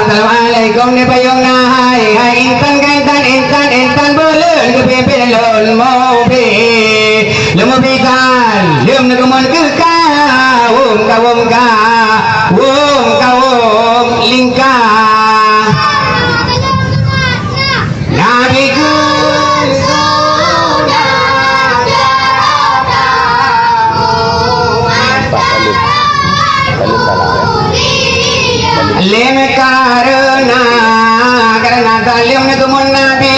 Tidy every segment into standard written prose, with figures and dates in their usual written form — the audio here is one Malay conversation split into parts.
Assalamualaikum ni payung nahai hai intan kaitan intan belen ke pepe lon mobi lemobi kan lem nak mon ke kawum lingka nabi ku lem karena talim nak mun nabi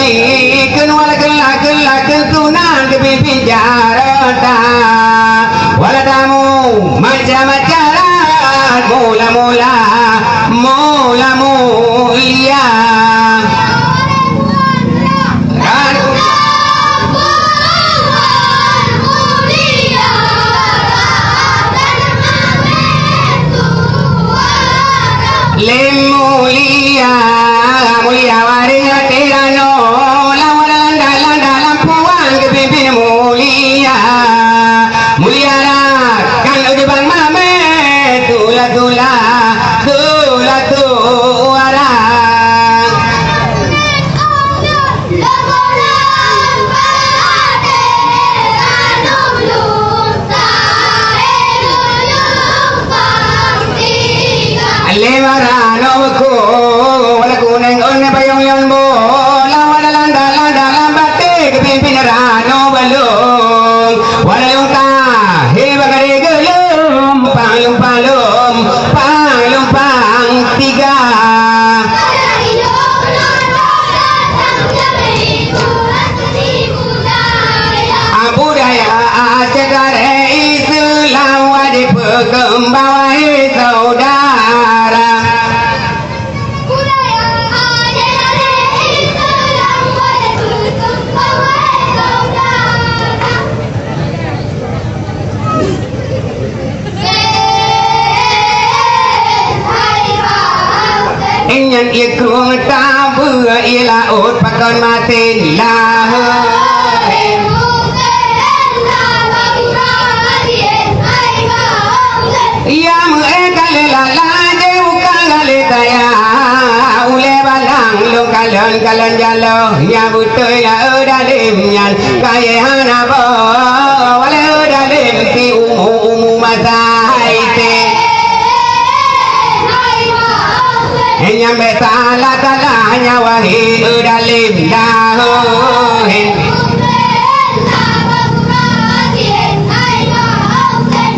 kenwal kelak tunan ke pipi jarata wala tamu macam-macam mula mulia mulia waria tirano dalam puang ke pimpin mulia kan ujiban mame tula lemarano ko wala kuneng on na payong yon mo lawan dalam batik pimpin rano balong wala yung ta bagari gelum palum tiga budaya segara Islam wajib kembali saudara Inyan ikung tabu ila ut pakon matin lah ya mu'ekale lalade ukangale taya ule balang lo kalon jalo ya butuh ya udalim nyan kaya hanabo wale udalim si umu masaite nyambe salah nyawahin udalim dahohin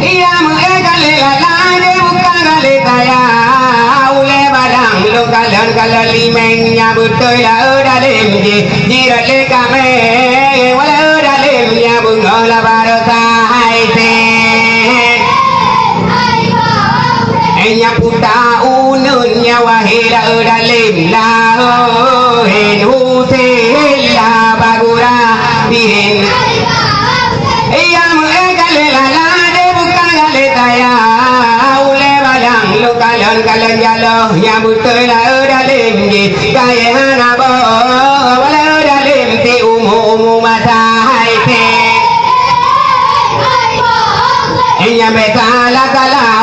iya mu'ekale lalade ukangale taya ule balang lo kalon limeng nyabutoy la udalim jirale kame wala udalim nyabungola barosa haite enya puta unun nyawahila udalim lahohin hutila bagura bihin iya mu'ekale lalade ukangale taya ule balang lo kalon jalo nyabutoy la udalim kaya hanabo wala udalim ti umu masahaite enya betala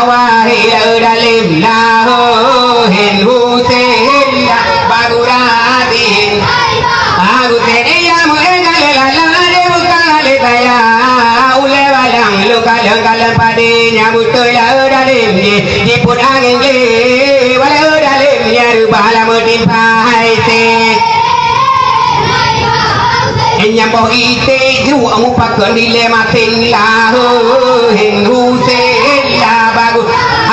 wahila udalim lahohin hutila baguratin aguten iya mu'ekale lalade ukangale taya ule balang lo kalon padi nyabutoy la udalim diput angin wala udalim nyarubala mudin pahaite nyambo ite ju amu pakon dile matin lahohin hutila bagu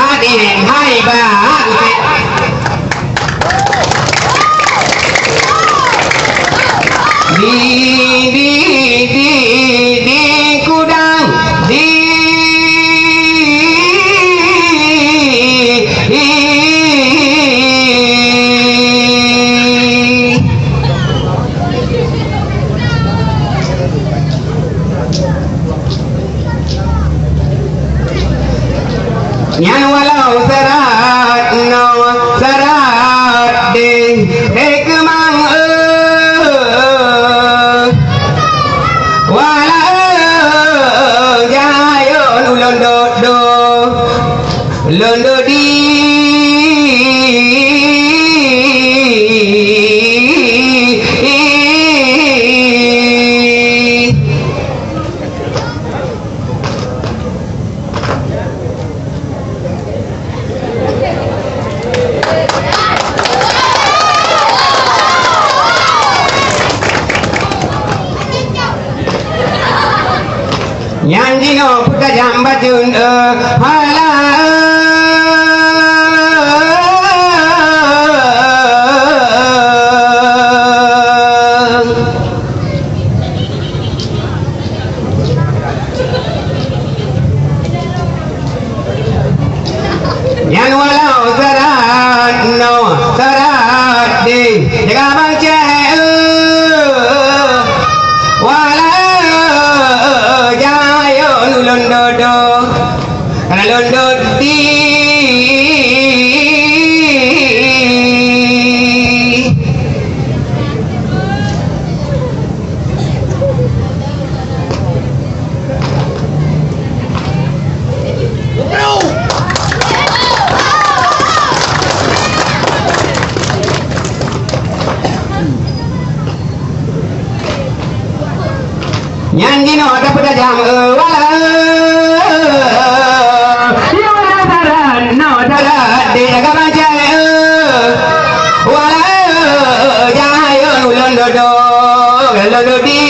adin hai ba Yang dino puta jambatun hala Yang walau sarat no sarat di jaga baca walau jayo nulondodo karena londod di Yang dino dapat jam wala ya wala saran no darat de jaga baca wala jayo nulondodo londodi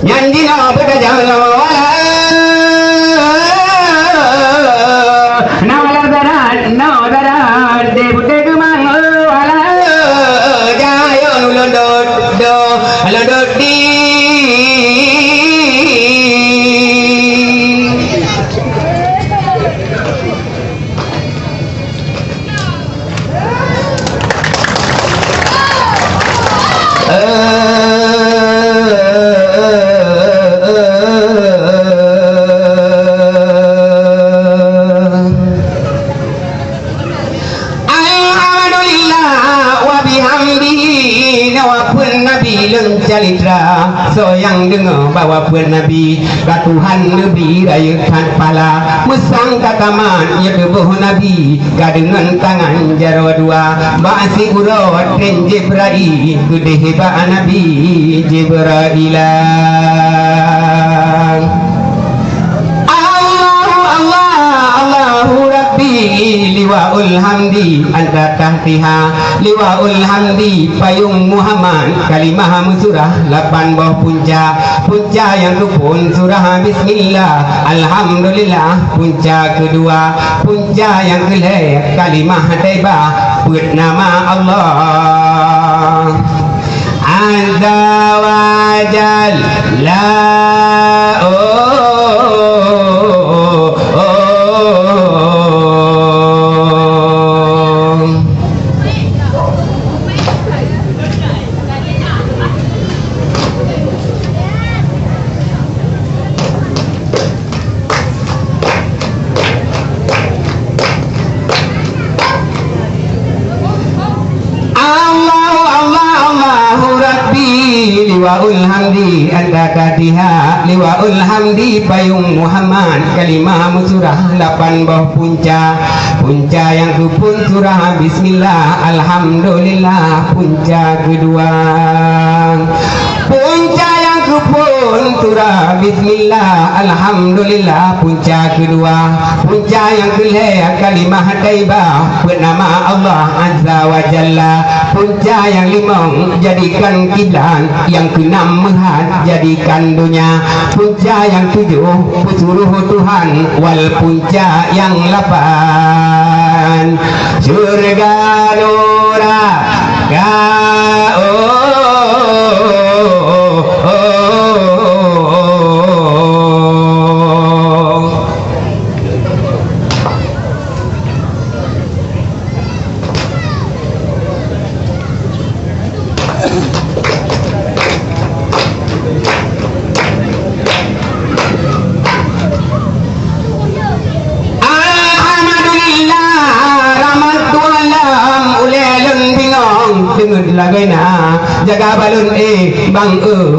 Yang dino pada jalan wala na wala darat de bude dumang wala jayo nulondod do londod di Jalitra so yang dengar bawa pun Nabi ka Tuhan Nabi raya kan pala musang kataman ya debuh Nabi ka dengan tangan jaro dua ba'si urut dan Jibril gede hebat Nabi Jibril Allahu Rabbi liwaul hamdi anta tahtiha liwaul hamdi payung Muhammad kalimah surah 8 bawah punca yang rukun surah bismillah alhamdulillah punca kedua punca yang kelih kalimah taibah buat nama Allah azza wa jalla liwaul hamdi anta katiha liwaul hamdi payung Muhammad kalimah surah 8 bawah punca yang kupun surah bismillah alhamdulillah punca kedua punca yang kupun surah bismillah alhamdulillah punca kedua punca yang kelih kalimah taibah bernama Allah azza wa jalla punca yang limang jadikan kiblat yang keenam menghad jadikan dunia punca yang 7 suruh Tuhan wal punca yang 8 surga neraka dengan lagai na jaga balun bang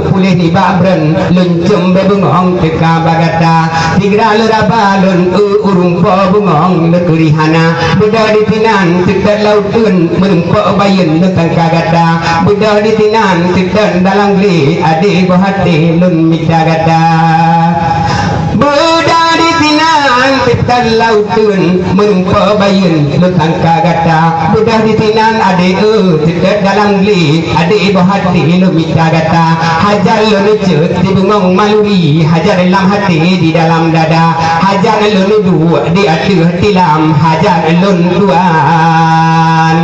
pulih ni babren luncum be bungong teka bagata tigra lera balun urung po bungong lekurihana budak di tinan tidak lautun merempak bayin tentang kagata budak di tinan tidak dalam geli adik bohati lun mitagata budak di tinan tidak lautun merempak bayin tentang kagata budak di tinan adik tidak dalam geli adik bohati lun mitagata hajar lun cut di bungong maluri hajar dalam hati di dalam dada hajar lun dua di aduh tilam hajar lun duan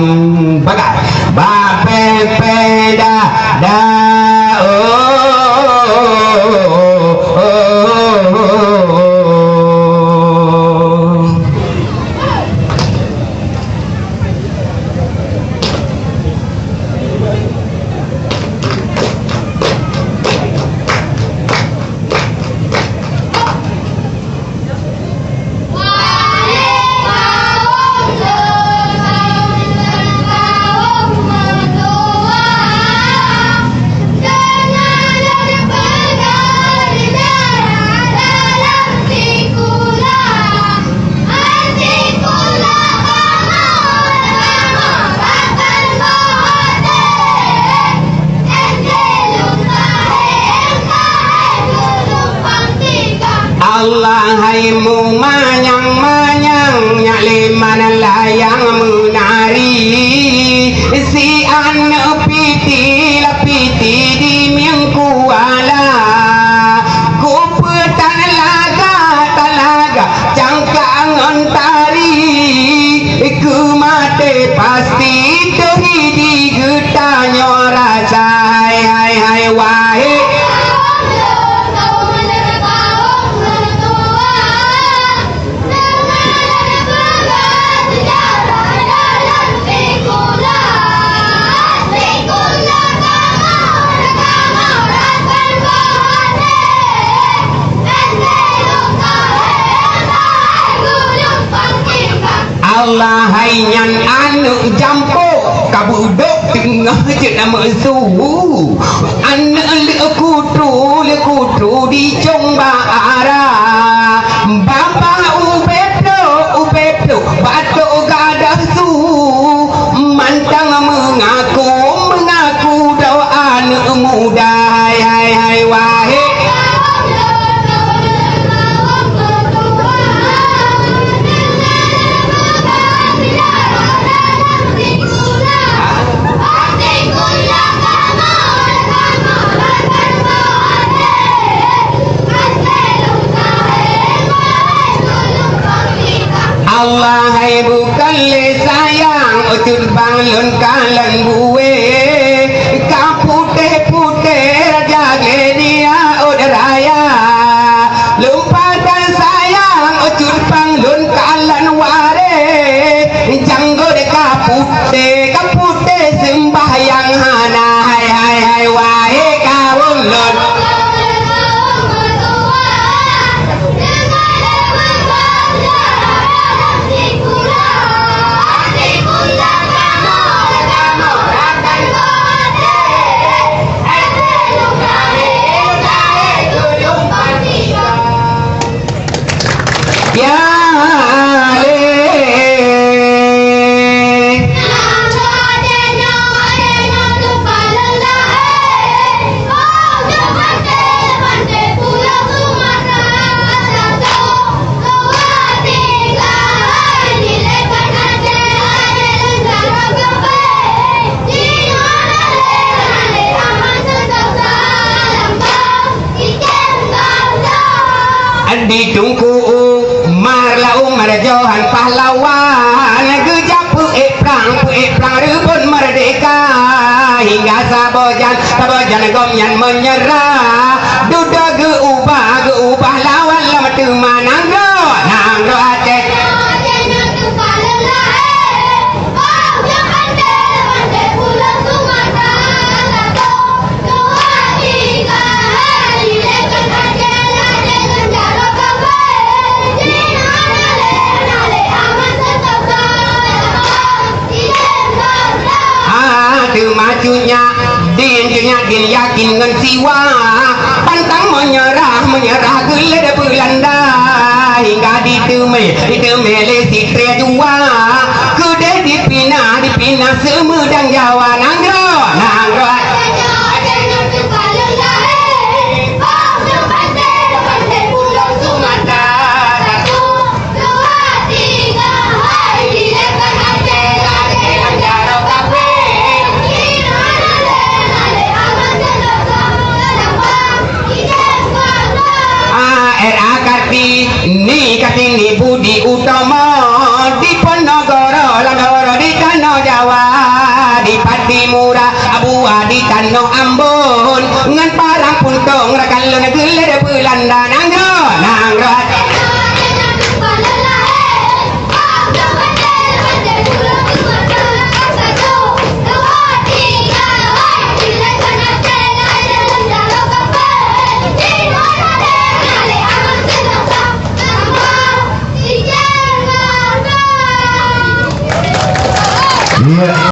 bagai bape peda da Allahaimu manyang-manyang nyaliman layang menari si anak piti lapiti di mingkuala ku petan laga talaga cangkangan tari ku mate pasti dari di getanya rasa hai wahai Allahai nyan anu jampo kabudok tengah je nama suhu anak lekutru di Jomba Ara bapa ubedo batuk gadah su mantang mengaku doa anak muda hai wahai Allahai bukan le sayang utul bangun kalan gue kapute jaga dia udaraya lupakan sayang utul bangun kalan ware janggo de kapute sembahyang hana hai wae kawun lon di tungku marla umar johan pahlawan gejapu perang rebun merdeka hingga sabojan gomyan menyerah duda geubah lawan lama teman nangro aceh yakin dengan siwa pantang menyerah gelada Belanda hingga ditemele si tria jua kuda dipina semedang Jawa nanggro ni Kartini Budi Utama di Ponorogo Lagoro di Tanah Jawa di Patimura Abua di Tanah Ambon ngan parang puntung rakalon gelada Belanda nanggro Yeah.